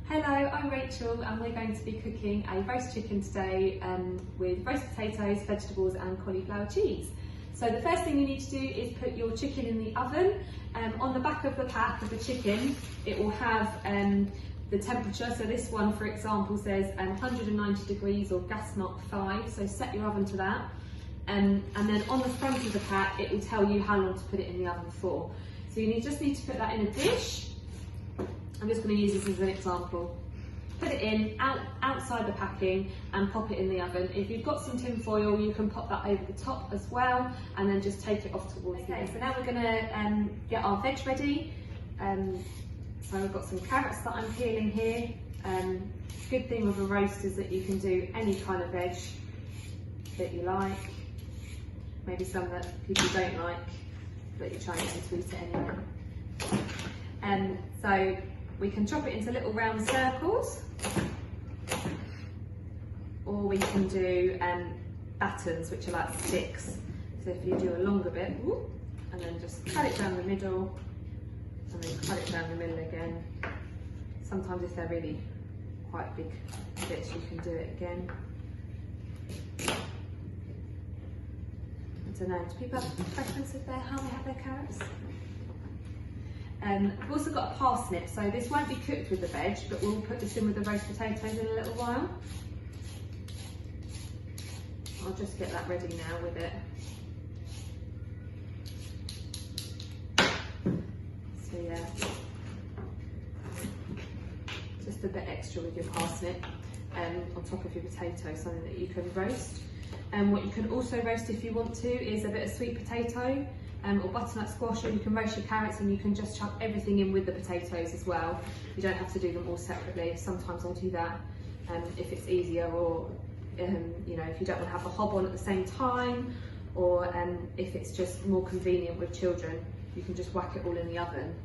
Hello, I'm Rachel and we're going to be cooking a roast chicken today with roast potatoes, vegetables and cauliflower cheese. So the first thing you need to do is put your chicken in the oven. On the back of the pack of the chicken it will have the temperature, so this one for example says 190 degrees or gas mark 5, so set your oven to that. And then on the front of the pack it will tell you how long to put it in the oven for. So you just need to put that in a dish. I'm just going to use this as an example. Put it in outside the packing and pop it in the oven. If you've got some tin foil, you can pop that over the top as well, and then just take it off towards the end. So now we're going to get our veg ready. So I've got some carrots that I'm peeling here. Good thing with a roast is that you can do any kind of veg that you like. Maybe some that people don't like, but you try and get them to eat it anyway. So we can chop it into little round circles, or we can do battens, which are like sticks. So if you do a longer bit, and then just cut it down the middle, and then cut it down the middle again. Sometimes if they're really quite big bits, you can do it again. I don't know, do people have a preference of how they have their carrots? We've also got a parsnip, so this won't be cooked with the veg, but we'll put this in with the roast potatoes in a little while. I'll just get that ready now with it. So yeah, just a bit extra with your parsnip on top of your potato, something that you can roast. And what you can also roast if you want to is a bit of sweet potato. Or butternut squash, or you can roast your carrots and you can just chuck everything in with the potatoes as well. You don't have to do them all separately. Sometimes I'll do that if it's easier, or you know, if you don't want to have the hob on at the same time, or if it's just more convenient with children, you can just whack it all in the oven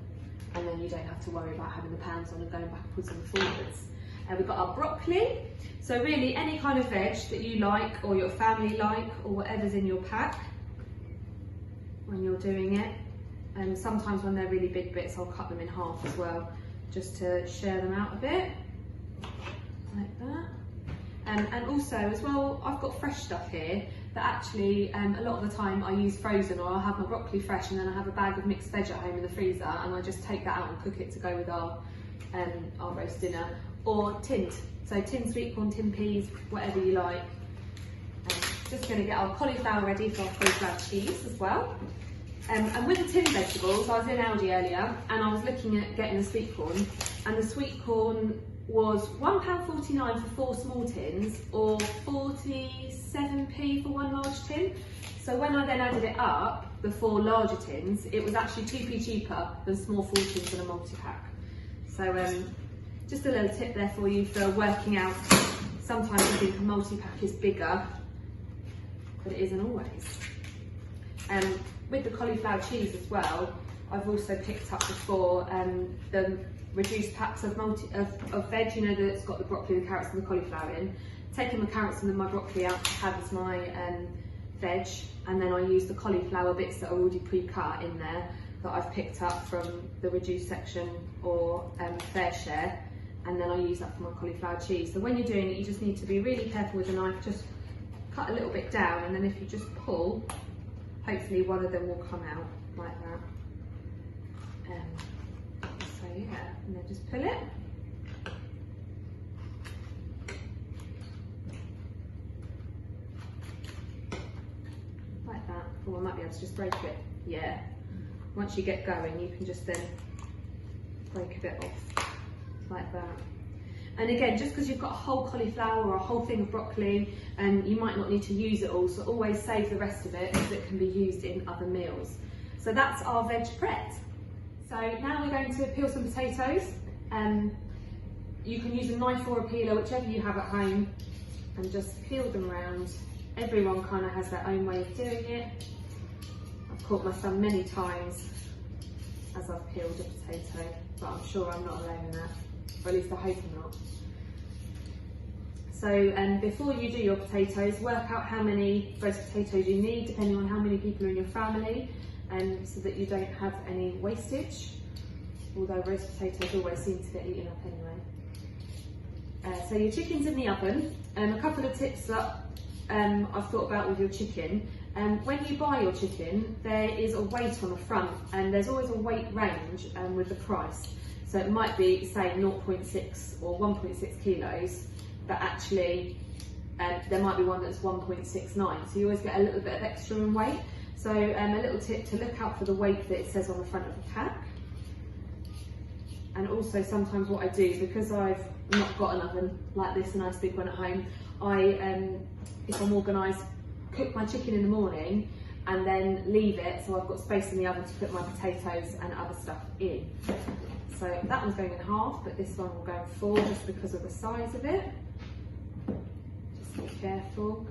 and then you don't have to worry about having the pans on and going backwards and forwards. We've got our broccoli, so really any kind of veg that you like or your family like, or whatever's in your pack when you're doing it. And sometimes when they're really big bits I'll cut them in half as well, just to share them out a bit, like that. And also as well, I've got fresh stuff here that actually a lot of the time I use frozen, or I'll have my broccoli fresh and then I have a bag of mixed veg at home in the freezer and I just take that out and cook it to go with our roast dinner. Or tinned, so tinned sweet corn, tinned peas, whatever you like. Just going to get our cauliflower ready for our cauliflower cheese as well. And with the tinned vegetables, I was in Aldi earlier and I was looking at getting the sweet corn, and the sweet corn was £1.49 for 4 small tins, or 47p for 1 large tin. So when I then added it up, the 4 larger tins, it was actually 2p cheaper than small 4 tins in a multi-pack. So just a little tip there for you for working out. Sometimes you think a multi-pack is bigger, but it isn't always. With the cauliflower cheese as well, I've also picked up before the reduced packs of veg, you know, that's got the broccoli, the carrots and the cauliflower in. Taking my carrots and then my broccoli out to have as my veg, and then I use the cauliflower bits that are already pre-cut in there that I've picked up from the reduced section or fair share, and then I use that for my cauliflower cheese. So when you're doing it, you just need to be really careful with the knife, just cut a little bit down, and then if you just pull, hopefully one of them will come out like that. So yeah, and then just pull it. Like that. Oh, I might be able to just break it. Yeah. Once you get going, you can just then break a bit off, like that. And again, just because you've got a whole cauliflower or a whole thing of broccoli, you might not need to use it all, so always save the rest of it because it can be used in other meals. So that's our veg prepped. So now we're going to peel some potatoes. You can use a knife or a peeler, whichever you have at home, and just peel them around. Everyone kind of has their own way of doing it. I've caught my son many times as I've peeled a potato, but I'm sure I'm not alone in that. Or at least I hope I'm not. So before you do your potatoes, work out how many roast potatoes you need, depending on how many people are in your family, so that you don't have any wastage. Although roast potatoes always seem to get eaten up anyway. So your chicken's in the oven. A couple of tips that I've thought about with your chicken. When you buy your chicken, there is a weight on the front, and there's always a weight range with the price. So it might be, say, 0.6 or 1.6 kilos, but actually there might be one that's 1.69. So you always get a little bit of extra in weight. So a little tip to look out for the weight that it says on the front of the pack. And also sometimes what I do, because I've not got an oven like this, a nice big one at home, if I'm organised, cook my chicken in the morning and then leave it so I've got space in the oven to put my potatoes and other stuff in. So that one's going in half, but this one will go in full just because of the size of it. Just be careful.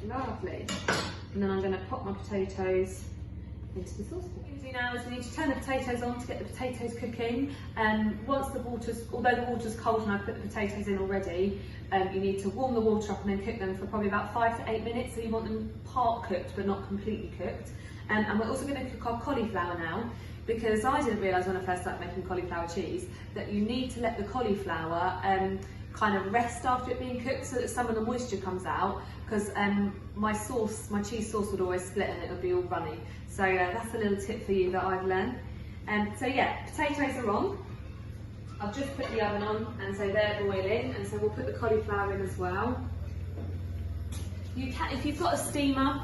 Lovely. And then I'm going to pop my potatoes into the saucepan. What we need to do now is we need to turn the potatoes on to get the potatoes cooking. Once the water's, although the water's cold and I've put the potatoes in already, you need to warm the water up and then cook them for probably about 5 to 8 minutes. So you want them part cooked but not completely cooked. And we're also going to cook our cauliflower now, because I didn't realise when I first started making cauliflower cheese that you need to let the cauliflower kind of rest after it being cooked so that some of the moisture comes out, because my cheese sauce would always split and it would be all runny. So that's a little tip for you that I've learned. So yeah, potatoes are on. I've just put the oven on, and so they're boiling, and so we'll put the cauliflower in as well. You can, if you've got a steamer,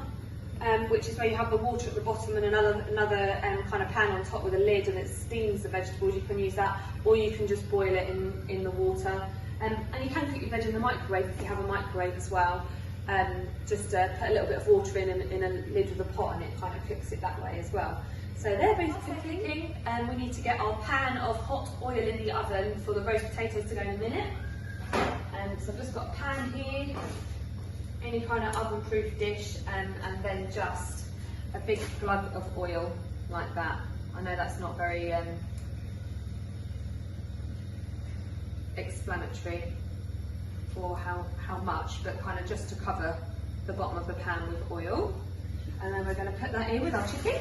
which is where you have the water at the bottom and another kind of pan on top with a lid and it steams the vegetables, you can use that, or you can just boil it in the water. And you can cook your veg in the microwave if you have a microwave as well. Just put a little bit of water in a lid with a pot and it kind of cooks it that way as well. So they're both cooking, and we need to get our pan of hot oil in the oven for the roast potatoes to go in a minute. So I've just got a pan here, any kind of oven-proof dish, and then just a big glug of oil like that. I know that's not very explanatory for how much, but kind of just to cover the bottom of the pan with oil. And then we're going to put that in with our chicken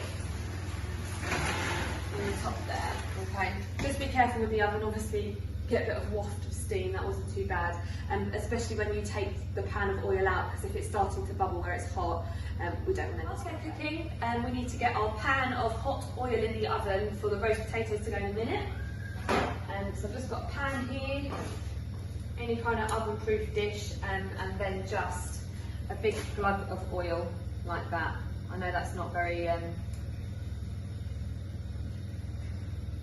on the top there. Okay, just be careful with the oven, obviously get a bit of waft of steam, that wasn't too bad, especially when you take the pan of oil out, because if it's starting to bubble where it's hot, we don't want it to get cooking. We need to get our pan of hot oil in the oven for the roast potatoes to go in a minute. So I've just got a pan here, any kind of oven-proof dish, and then just a big glug of oil like that. I know that's not very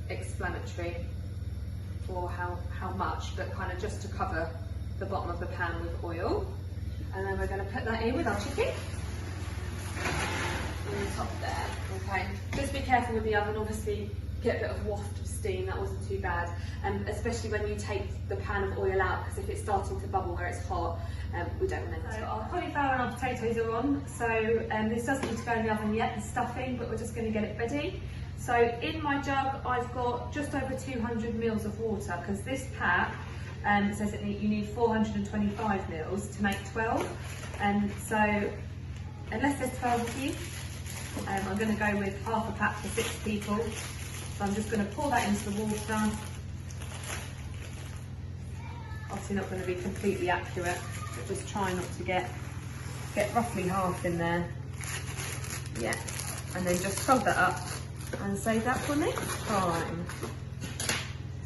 explanatory for how much, but kind of just to cover the bottom of the pan with oil. And then we're going to put that in with our chicken on the top there. Okay, just be careful with the oven, obviously get a bit of waft of steam, that wasn't too bad, especially when you take the pan of oil out, because if it's starting to bubble where it's hot, we don't want it to. So our cauliflower and our potatoes are on, so this doesn't need to go in the oven yet, the stuffing, but we're just going to get it ready. So in my jug I've got just over 200 mils of water, because this pack says that you need 425 mils to make 12, so unless there's 12 of you, I'm going to go with half a pack for 6 people. So I'm just going to pour that into the water. Obviously not going to be completely accurate, but just try not to get roughly half in there. Yeah, and then just fold that up and save that for next time.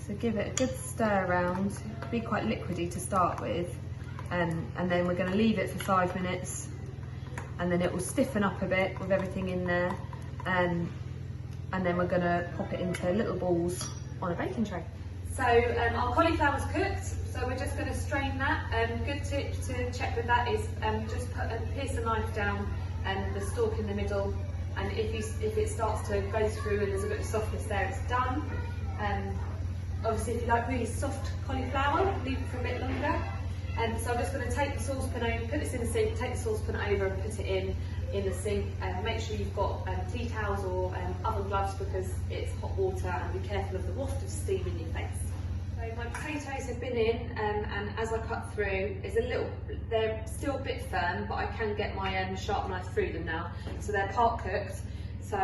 So give it a good stir around, be quite liquidy to start with, and then we're going to leave it for 5 minutes, and then it will stiffen up a bit with everything in there, and then we're going to pop it into little balls on a baking tray. So our cauliflower's cooked, so we're just going to strain that. Good tip to check with that is just pierce the knife down and the stalk in the middle, and if it starts to go through and there's a bit of softness there, it's done. Obviously if you like really soft cauliflower, leave it for a bit longer. So I'm just going to take the saucepan over, put this in the sink, take the saucepan over and put it in the sink. Make sure you've got tea towels or oven gloves, because it's hot water, and be careful of the waft of steam in your face. So my potatoes have been in, and as I cut through, they're still a bit firm, but I can get my sharp knife through them now. So they're part cooked. So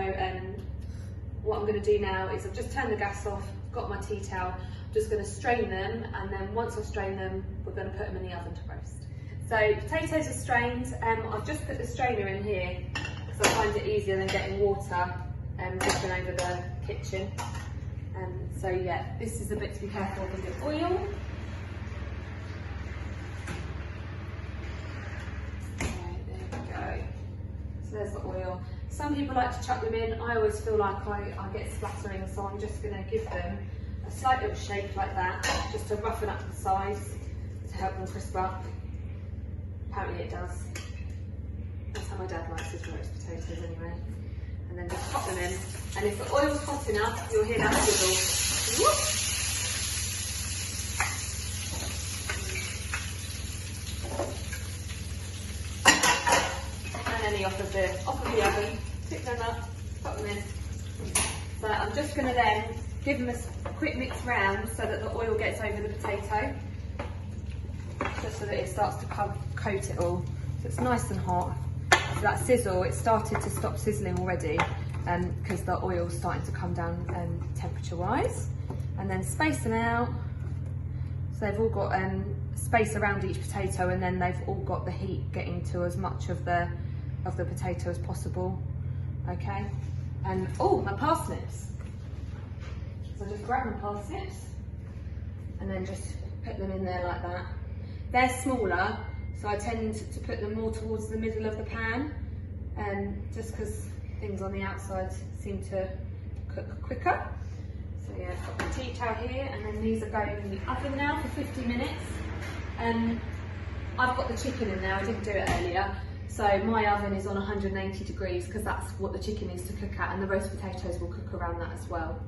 what I'm going to do now is I've just turned the gas off, got my tea towel. I'm just going to strain them, and then once I've strained them, we're going to put them in the oven to roast. So potatoes are strained. I've just put the strainer in here because I find it easier than getting water dripping over the kitchen. So yeah, this is a bit to be careful with the oil. Right, there we go. So there's the oil. Some people like to chuck them in. I always feel like I get splattering, so I'm just going to give them a slight little shake like that, just to roughen up the sides, to help them crisp up. Apparently it does. That's how my dad likes his roast potatoes anyway. And then just pop them in. And if the oil's hot enough, you'll hear that sizzle. Whoop. And then off of the oven, pick them up, pop them in. So I'm just going to then give them a quick mix round so that the oil gets over the potato, just so that it starts to coat it all. So it's nice and hot. So that sizzle, it started to stop sizzling already because the oil's starting to come down temperature wise. And then space them out so they've all got space around each potato, and then they've all got the heat getting to as much of the potato as possible. Okay, and oh, my parsnips. So just grab my parsnips and then just put them in there like that. They're smaller, so I tend to put them more towards the middle of the pan, just because things on the outside seem to cook quicker. So yeah, I've got the tea towel here, and then these are going in the oven now for 50 minutes. I've got the chicken in there, I didn't do it earlier. So my oven is on 180 degrees because that's what the chicken needs to cook at, and the roast potatoes will cook around that as well.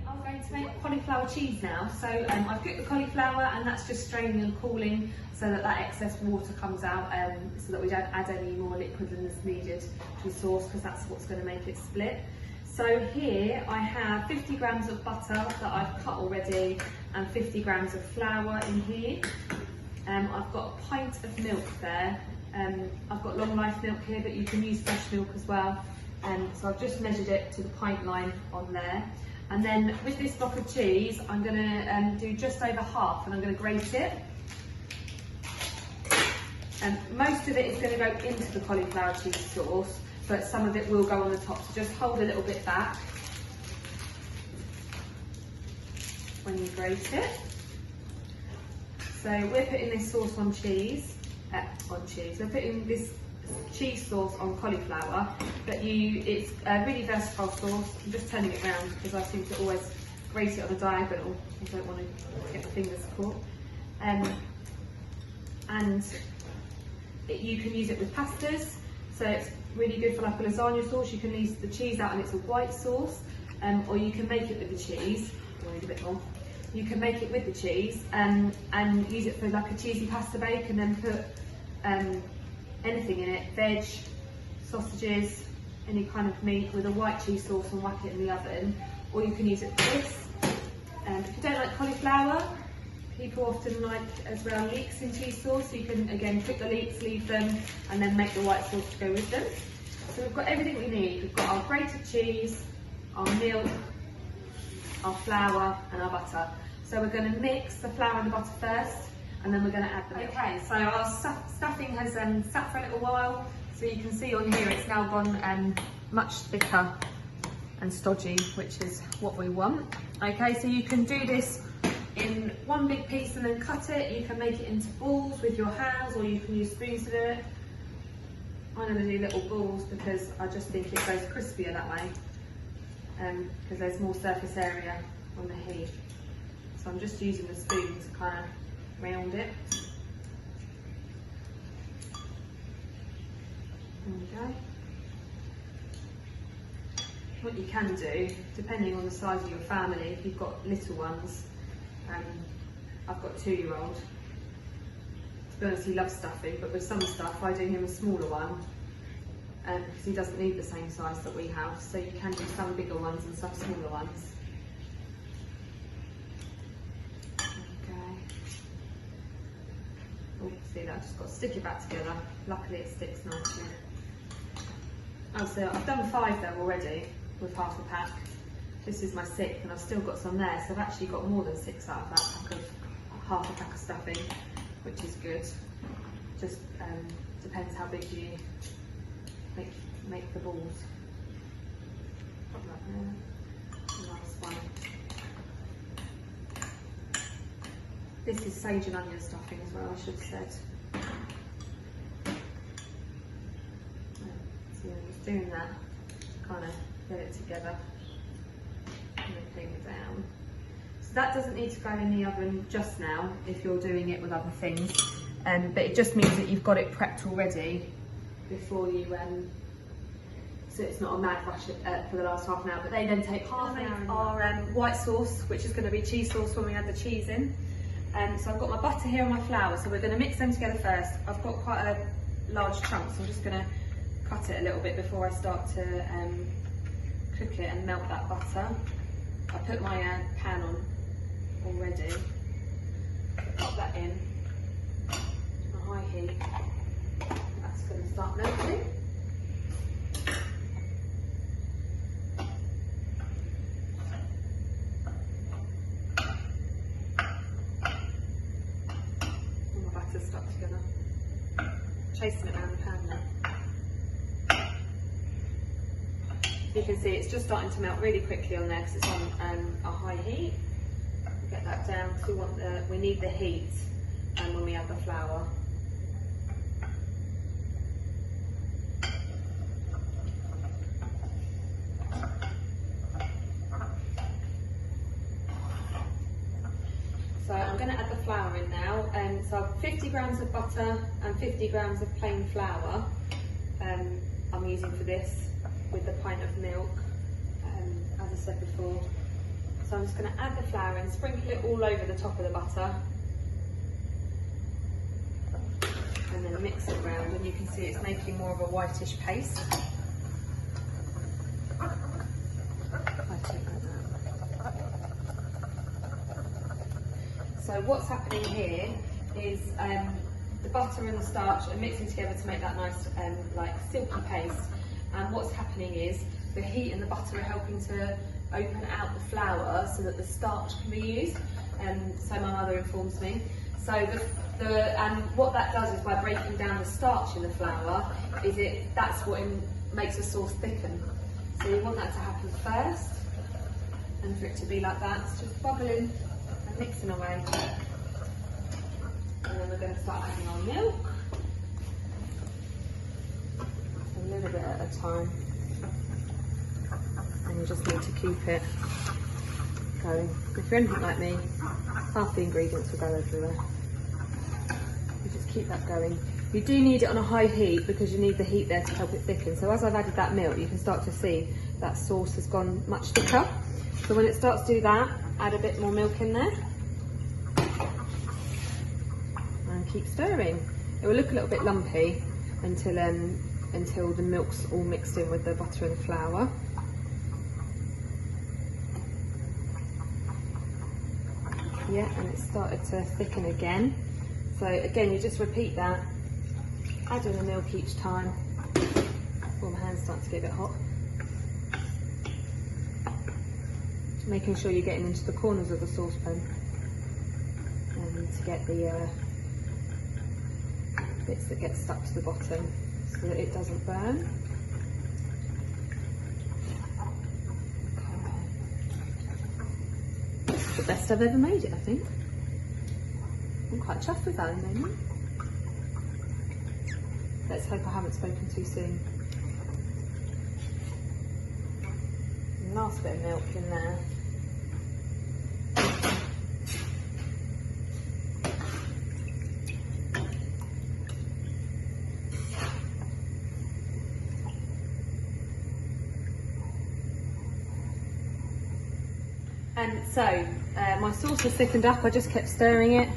I'm going to make cauliflower cheese now. So I've cooked the cauliflower, and that's just straining and cooling so that that excess water comes out, so that we don't add any more liquid than is needed to the sauce, because that's what's going to make it split. So here I have 50 grams of butter that I've cut already, and 50 grams of flour in here. I've got a pint of milk there. I've got long life milk here, but you can use fresh milk as well. So I've just measured it to the pint line on there. And then with this block of cheese, I'm going to do just over half, and I'm going to grate it. And most of it is going to go into the cauliflower cheese sauce, but some of it will go on the top. So just hold a little bit back when you grate it. So we're putting this sauce on cheese. We're putting this cheese sauce on cauliflower, but it's a really versatile sauce. I'm just turning it around because I seem to always grate it on a diagonal. I don't want to get my fingers caught. You can use it with pastas, so it's really good for like a lasagna sauce. You can leave the cheese out and it's a white sauce, or you can make it with the cheese. I need a bit more. You can make it with the cheese and use it for like a cheesy pasta bake, and then put anything in it, veg, sausages, any kind of meat with a white cheese sauce, and whack it in the oven. Or you can use it for this. If you don't like cauliflower, people often like as well leeks in cheese sauce. So you can again cook the leeks, leave them, and then make the white sauce to go with them. So we've got everything we need. We've got our grated cheese, our milk, our flour and our butter. So we're going to mix the flour and the butter first, and then we're going to add the milk. Okay, so our stuffing has sat for a little while. So you can see on here it's now gone much thicker and stodgy, which is what we want. Okay, so you can do this in one big piece and then cut it. You can make it into balls with your hands, or you can use spoons to do it. I'm going to do little balls because I just think it goes crispier that way, because there's more surface area on the heat. So I'm just using the spoon to kind of round it. There we go. What you can do, depending on the size of your family, if you've got little ones, I've got a 2-year-old. To be honest, he loves stuffing, but with some stuff I do him a smaller one, because he doesn't need the same size that we have. So you can do some bigger ones and some smaller ones. Oh, see that, I've just got to stick it back together. Luckily it sticks nicely. Oh, so I've done 5 though already with half a pack. This is my 6th and I've still got some there, so I've actually got more than 6 out of that pack of, half a pack of stuffing, which is good. Just depends how big you make the balls. Put that there. Nice one. This is sage and onion stuffing as well, I should have said. So I'm just doing that, kind of get it together and then clean it down. So that doesn't need to go in the oven just now if you're doing it with other things, but it just means that you've got it prepped already before you, so it's not a mad rush for the last half an hour, but they then take half an hour. Our white sauce, which is going to be cheese sauce when we add the cheese in. So I've got my butter here and my flour, so we're going to mix them together first. I've got quite a large chunk, so I'm just going to cut it a little bit before I start to cook it and melt that butter. I put my pan on already, pop that in on high heat. That's going to start melting. And my butter's stuck together. Chasing it around the pan now. You can see it's just starting to melt really quickly on there because it's on a high heat. Get that down because we need the heat when we add the flour. So I'm going to add the flour in now. So I've 50 grams of butter and 50 grams of plain flour I'm using for this, with the pint of milk, as I said before. So I'm just going to add the flour and sprinkle it all over the top of the butter. And then mix it around, and you can see it's making more of a whitish paste. So what's happening here is the butter and the starch are mixing together to make that nice like silky paste. And what's happening is the heat and the butter are helping to open out the flour so that the starch can be used. So my mother informs me. So what that does is, by breaking down the starch in the flour, that's what makes the sauce thicken. So you want that to happen first, and for it to be like that. It's just bubbling and mixing away. And then we're going to start adding our milk. A little bit at a time. And you just need to keep it going. If you're anything like me, half the ingredients will go everywhere. You just keep that going. You do need it on a high heat because you need the heat there to help it thicken. So as I've added that milk, you can start to see that sauce has gone much thicker. So when it starts to do that, add a bit more milk in there. And keep stirring. It will look a little bit lumpy until the milk's all mixed in with the butter and the flour. Yeah, and it's started to thicken again. So again, you just repeat that, adding the milk each time. Oh, my hand's starting to get a bit hot. Making sure you're getting into the corners of the saucepan to get the bits that get stuck to the bottom so that it doesn't burn. The best I've ever made it, I think. I'm quite chuffed with that in the moment. Let's hope I haven't spoken too soon. Last bit of milk in there. And so my sauce has thickened up. I just kept stirring it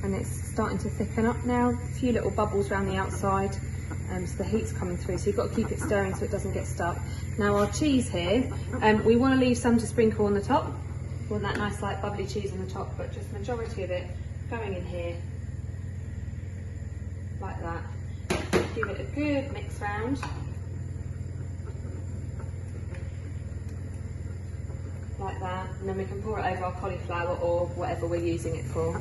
and it's starting to thicken up now. A few little bubbles around the outside, so the heat's coming through, so you've got to keep it stirring so it doesn't get stuck. Now our cheese here, we want to leave some to sprinkle on the top. We want that nice like bubbly cheese on the top, but just majority of it going in here like that. Give it a good mix round. like that, and then we can pour it over our cauliflower or whatever we're using it for.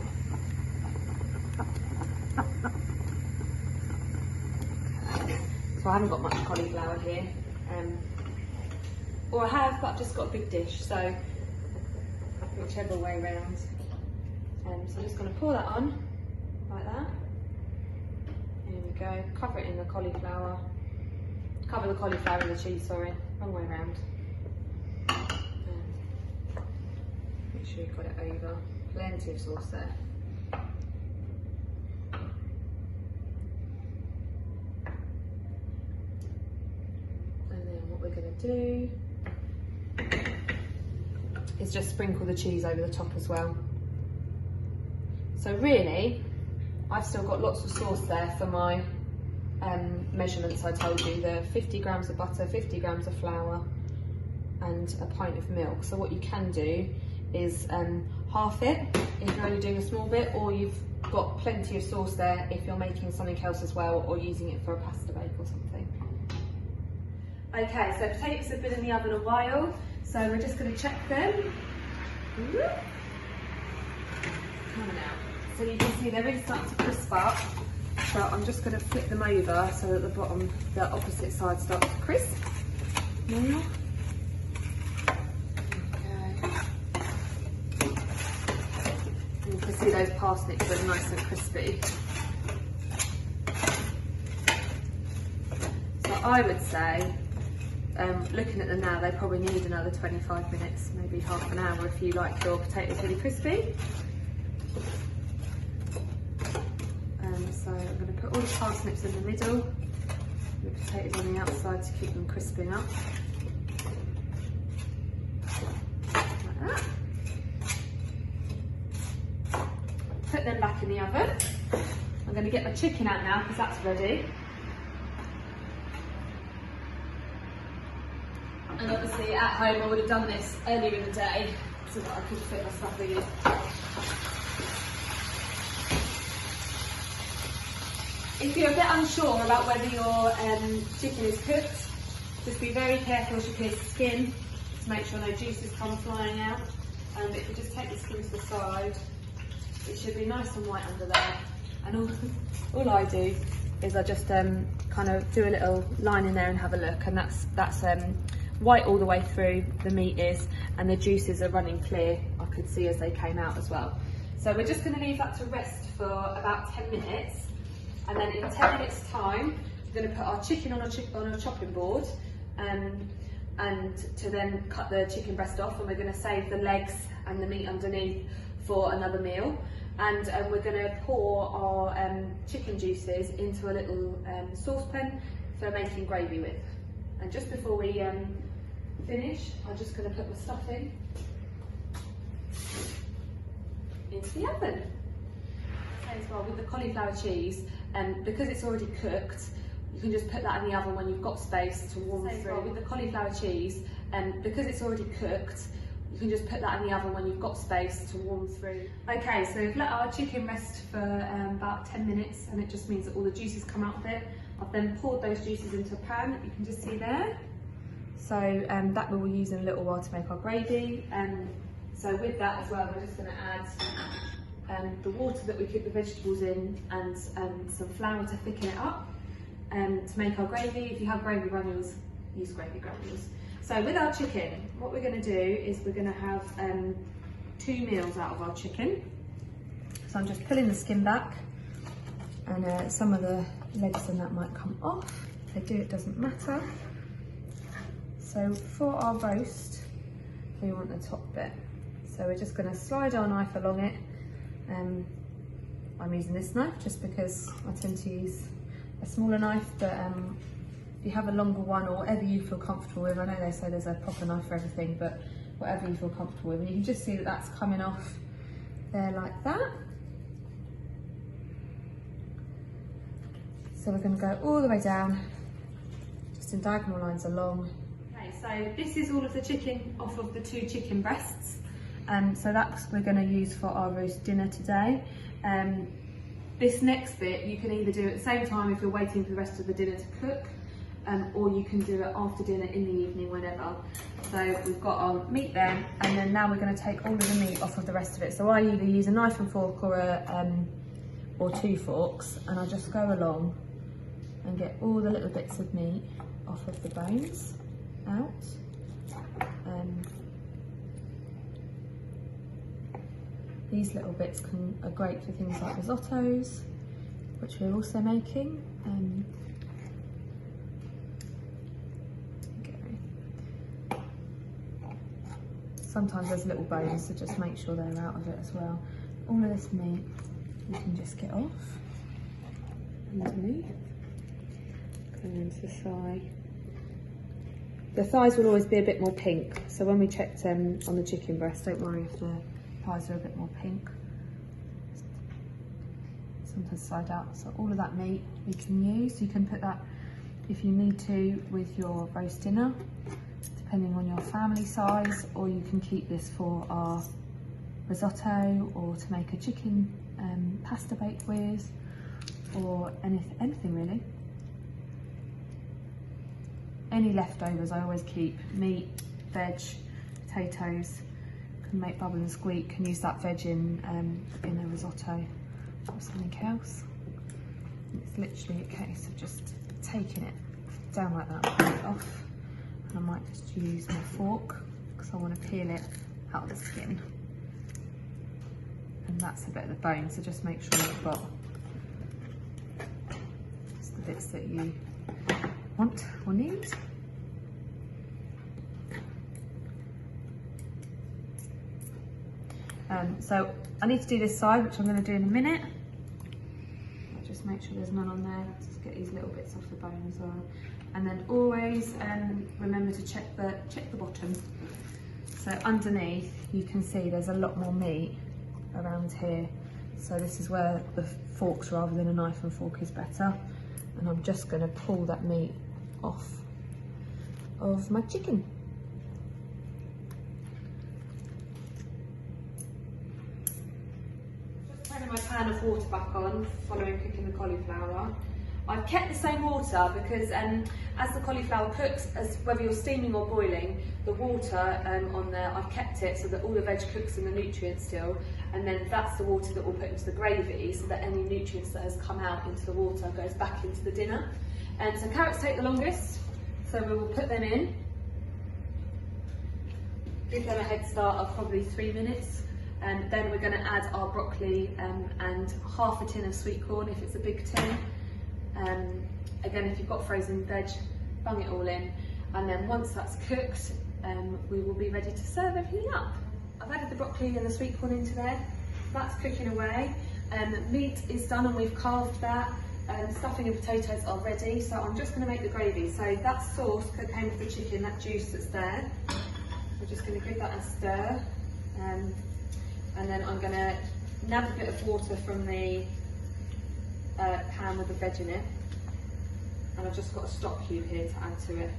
So I haven't got much cauliflower here, or I have, but I've just got a big dish, so whichever way round. So I'm just going to pour that on, like that. Here we go, cover it in the cauliflower. Cover the cauliflower in the cheese, sorry, wrong way round. Make sure you've got it over. Plenty of sauce there. And then what we're going to do is just sprinkle the cheese over the top as well. So really, I've still got lots of sauce there for my measurements I told you, the 50 grams of butter, 50 grams of flour and a pint of milk. So what you can do is half it if you're only doing a small bit, or you've got plenty of sauce there if you're making something else as well, or using it for a pasta bake or something. Okay, so potatoes have been in the oven a while, so we're just going to check them. Coming out. So you can see they're really starting to crisp up. So I'm just going to flip them over so that the bottom, the opposite side starts to crisp. Now. Okay. And you can see those parsnips are nice and crispy. So I would say, looking at them now, they probably need another 25 minutes, maybe half an hour if you like your potatoes really crispy. So I'm going to put all the parsnips in the middle, the potatoes on the outside to keep them crisping up. Like that. Put them back in the oven. I'm going to get my chicken out now because that's ready. And obviously at home I would have done this earlier in the day so that I could fit my stuff in. If you're a bit unsure about whether your chicken is cooked, just be very careful as you pierce the skin to make sure no juices come flying out. And if you just take the skin to the side, it should be nice and white under there. And all I do is I just kind of do a little line in there and have a look, and that's white all the way through, the meat is, and the juices are running clear. I could see as they came out as well. So we're just going to leave that to rest for about 10 minutes. And then in 10 minutes time, we're going to put our chicken on a chopping board and to then cut the chicken breast off, and we're going to save the legs and the meat underneath for another meal. And we're going to pour our chicken juices into a little saucepan for making gravy with. And just before we finish, I'm just going to put the stuffing into the oven. As well with the cauliflower cheese, because it's already cooked, you can just put that in the oven when you've got space to warm through. Well with the cauliflower cheese, because it's already cooked, you can just put that in the oven when you've got space to warm through. Okay, so we've let our chicken rest for about 10 minutes, and it just means that all the juices come out of it. I've then poured those juices into a pan that you can just see there. So that we will use in a little while to make our gravy. So with that as well, we're just going to add the water that we cook the vegetables in, and some flour to thicken it up to make our gravy. If you have gravy granules, use gravy granules. So with our chicken, what we're going to do is we're going to have 2 meals out of our chicken. So I'm just pulling the skin back, and some of the legs and that might come off. If they do, it doesn't matter. So for our roast, we want the top bit. So we're just going to slide our knife along it. I'm using this knife just because I tend to use a smaller knife, but if you have a longer one or whatever you feel comfortable with, I know they say there's a proper knife for everything, but whatever you feel comfortable with, and you can just see that that's coming off there like that. So we're going to go all the way down, just in diagonal lines along. Okay, so this is all of the chicken off of the 2 chicken breasts. So that's we're going to use for our roast dinner today. This next bit you can either do at the same time if you're waiting for the rest of the dinner to cook, or you can do it after dinner in the evening, whenever. So we've got our meat there, and then now we're going to take all of the meat off of the rest of it. So I either use a knife and fork or 2 forks, and I just go along and get all the little bits of meat off of the bones out. These little bits are great for things like risottos, which we're also making. Sometimes there's little bones, so just make sure they're out of it as well. All of this meat you can just get off underneath. Going into the thigh. The thighs will always be a bit more pink, so when we checked on the chicken breast, don't worry if the thighs are a bit more pink. Sometimes slide out. So all of that meat you can use. You can put that, if you need to, with your roast dinner, depending on your family size, or you can keep this for our risotto, or to make a chicken pasta bake with, or anything really. Any leftovers I always keep, meat, veg, potatoes, can make bubble and squeak, can use that veg in a risotto or something else. It's literally a case of just taking it down like that, peel it off. And I might just use my fork because I want to peel it out of the skin. And that's a bit of the bone, so just make sure you've got just the bits that you want or need. So I need to do this side, which I'm going to do in a minute. I'll just make sure there's none on there. Just get these little bits off the bone as well. And then always remember to check the bottom. So underneath you can see there's a lot more meat around here. So this is where the forks rather than a knife and fork is better. And I'm just going to pull that meat off of my chicken. Just turning my pan of water back on following cooking the cauliflower. I've kept the same water because as the cauliflower cooks, as whether you're steaming or boiling, the water on there, I've kept it so that all the veg cooks in the nutrients still, and then that's the water that we'll put into the gravy so that any nutrients that has come out into the water goes back into the dinner. And so carrots take the longest, so we will put them in. Give them a head start of probably 3 minutes. And then we're going to add our broccoli and half a tin of sweet corn if it's a big tin. Again, if you've got frozen veg, bung it all in, and then once that's cooked, we will be ready to serve everything up. I've added the broccoli and the sweet corn into there. That's cooking away. Meat is done and we've carved that. Stuffing and potatoes are ready, so I'm just going to make the gravy. So that sauce that came with the chicken, that juice that's there, we're just going to give that a stir, and then I'm going to nab a bit of water from the pan with the veg in it, and I've just got a stock cube here to add to it.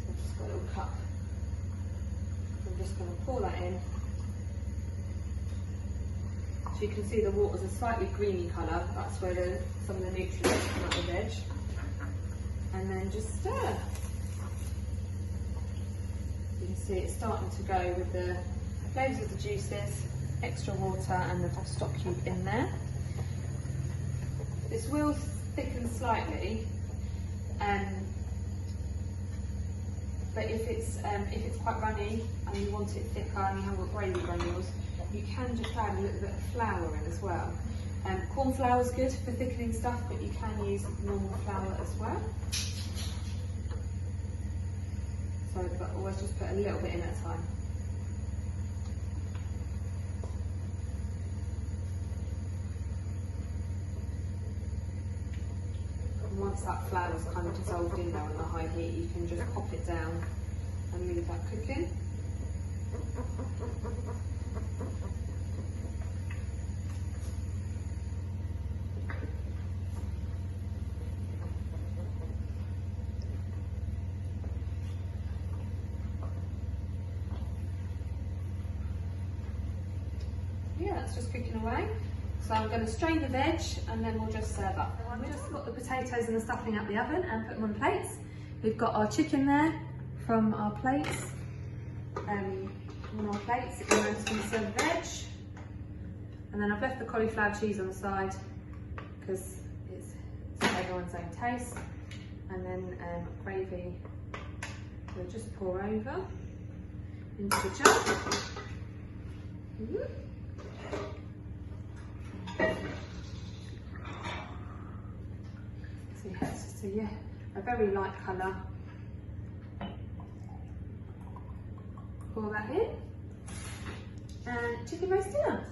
So I've just got a little cup. I'm just going to pour that in. So you can see the water's a slightly greeny colour, that's where some of the nutrients come out of the veg. And then just stir. You can see it's starting to go with the flavours of the juices, extra water and the stock cube in there. This will thicken slightly, but if it's quite runny and you want it thicker and you haven't got gravy granules, you can just add a little bit of flour in as well. Corn flour is good for thickening stuff, but you can use normal flour as well. So, but always just put a little bit in at a time. And once that flour's kind of dissolved in there on the high heat, you can just pop it down and leave that cooking. Yeah, that's just cooking away. So I'm going to strain the veg and then we'll just serve up. I've just got the potatoes and the stuffing out the oven and put them on plates. We've got our chicken there from our plates. On our plates, it's nice piece of veg. And then I've left the cauliflower cheese on the side because it's everyone's own taste. And then gravy we'll just pour over into the jug. So yeah, a very light colour. Pour that in, and chicken roast dinner.